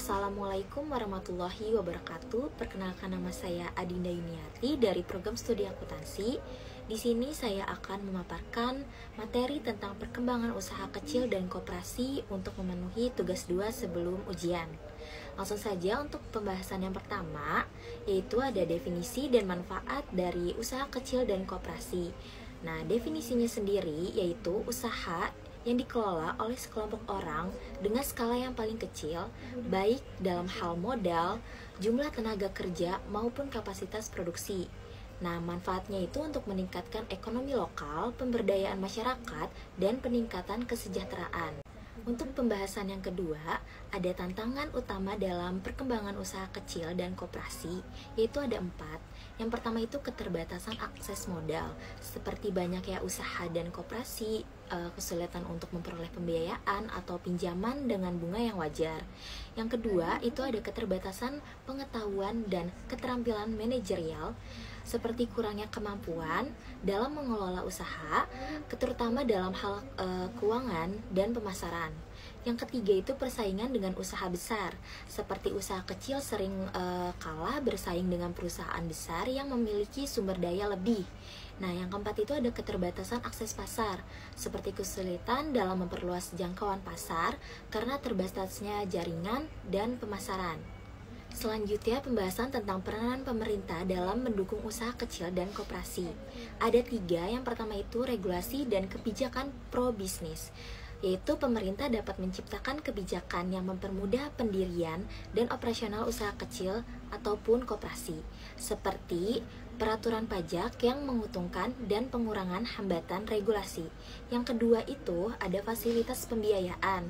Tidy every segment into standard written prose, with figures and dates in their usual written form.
Assalamualaikum warahmatullahi wabarakatuh. Perkenalkan, nama saya Adinda Yuniarti dari program studi akuntansi. Di sini saya akan memaparkan materi tentang perkembangan usaha kecil dan koperasi untuk memenuhi tugas 2 sebelum ujian. Langsung saja untuk pembahasan yang pertama, yaitu ada definisi dan manfaat dari usaha kecil dan koperasi. Nah, definisinya sendiri yaitu usaha yang dikelola oleh sekelompok orang dengan skala yang paling kecil, baik dalam hal modal, jumlah tenaga kerja, maupun kapasitas produksi. Nah, manfaatnya itu untuk meningkatkan ekonomi lokal, pemberdayaan masyarakat, dan peningkatan kesejahteraan. Untuk pembahasan yang kedua, ada tantangan utama dalam perkembangan usaha kecil dan koperasi, yaitu ada 4. Yang pertama itu keterbatasan akses modal, seperti banyaknya usaha dan koperasi, kesulitan untuk memperoleh pembiayaan atau pinjaman dengan bunga yang wajar. Yang kedua itu ada keterbatasan pengetahuan dan keterampilan manajerial, seperti kurangnya kemampuan dalam mengelola usaha, terutama dalam hal keuangan dan pemasaran. Yang ketiga itu persaingan dengan usaha besar, seperti usaha kecil sering kalah bersaing dengan perusahaan besar yang memiliki sumber daya lebih. Nah, yang keempat itu ada keterbatasan akses pasar, seperti kesulitan dalam memperluas jangkauan pasar karena terbatasnya jaringan dan pemasaran. Selanjutnya, pembahasan tentang peranan pemerintah dalam mendukung usaha kecil dan koperasi. Ada 3, yang pertama itu regulasi dan kebijakan pro-bisnis, yaitu pemerintah dapat menciptakan kebijakan yang mempermudah pendirian dan operasional usaha kecil ataupun koperasi, seperti peraturan pajak yang menguntungkan dan pengurangan hambatan regulasi. Yang kedua itu ada fasilitas pembiayaan,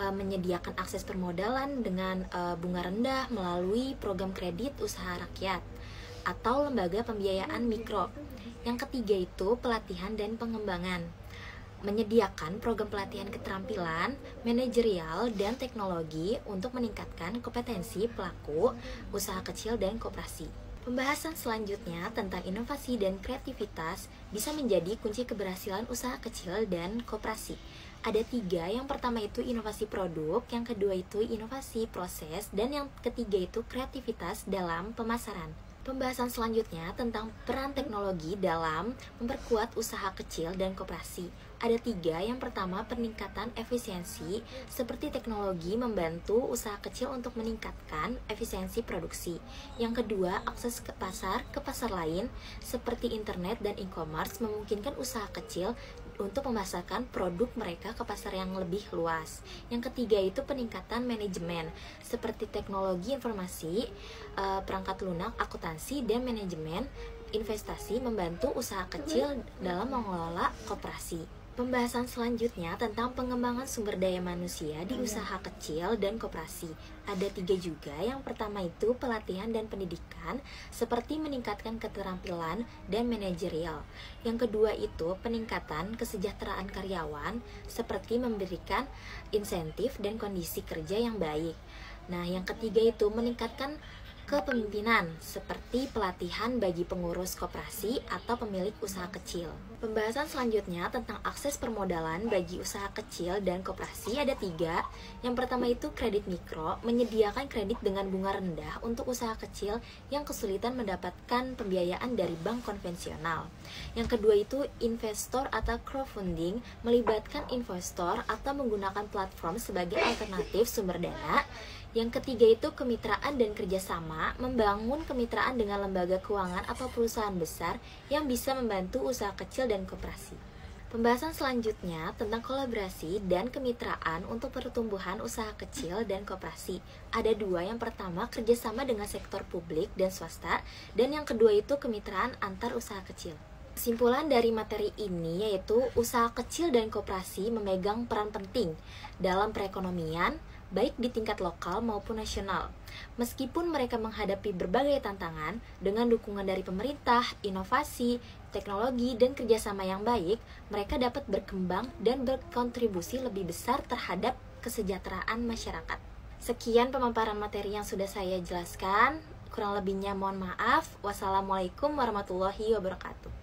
menyediakan akses permodalan dengan bunga rendah melalui program kredit usaha rakyat atau lembaga pembiayaan mikro. Yang ketiga itu pelatihan dan pengembangan, menyediakan program pelatihan keterampilan, manajerial, dan teknologi untuk meningkatkan kompetensi pelaku usaha kecil dan koperasi. Pembahasan selanjutnya tentang inovasi dan kreativitas bisa menjadi kunci keberhasilan usaha kecil dan koperasi. Ada 3, yang pertama itu inovasi produk, yang kedua itu inovasi proses, dan yang ketiga itu kreativitas dalam pemasaran. Pembahasan selanjutnya tentang peran teknologi dalam memperkuat usaha kecil dan koperasi. Ada 3, yang pertama peningkatan efisiensi, seperti teknologi membantu usaha kecil untuk meningkatkan efisiensi produksi. Yang kedua, akses ke pasar lain, seperti internet dan e-commerce memungkinkan usaha kecil untuk memasarkan produk mereka ke pasar yang lebih luas. Yang ketiga itu peningkatan manajemen, seperti teknologi informasi, perangkat lunak, akuntansi, dan manajemen investasi membantu usaha kecil dalam mengelola koperasi. Pembahasan selanjutnya tentang pengembangan sumber daya manusia di usaha kecil dan koperasi. Ada 3 juga, yang pertama itu pelatihan dan pendidikan, seperti meningkatkan keterampilan dan manajerial. Yang kedua itu peningkatan kesejahteraan karyawan, seperti memberikan insentif dan kondisi kerja yang baik. Nah, yang ketiga itu meningkatkan kepemimpinan, seperti pelatihan bagi pengurus koperasi atau pemilik usaha kecil. Pembahasan selanjutnya tentang akses permodalan bagi usaha kecil dan koperasi ada 3. Yang pertama itu kredit mikro, menyediakan kredit dengan bunga rendah untuk usaha kecil yang kesulitan mendapatkan pembiayaan dari bank konvensional. Yang kedua itu investor atau crowdfunding, melibatkan investor atau menggunakan platform sebagai alternatif sumber dana. Yang ketiga itu kemitraan dan kerjasama, membangun kemitraan dengan lembaga keuangan atau perusahaan besar yang bisa membantu usaha kecil dan koperasi. Pembahasan selanjutnya tentang kolaborasi dan kemitraan untuk pertumbuhan usaha kecil dan koperasi. Ada 2, yang pertama kerjasama dengan sektor publik dan swasta, dan yang kedua itu kemitraan antar usaha kecil. Kesimpulan dari materi ini yaitu usaha kecil dan koperasi memegang peran penting dalam perekonomian, baik di tingkat lokal maupun nasional. Meskipun mereka menghadapi berbagai tantangan, dengan dukungan dari pemerintah, inovasi, teknologi, dan kerjasama yang baik, mereka dapat berkembang dan berkontribusi lebih besar terhadap kesejahteraan masyarakat. Sekian pemaparan materi yang sudah saya jelaskan. Kurang lebihnya mohon maaf. Wassalamualaikum warahmatullahi wabarakatuh.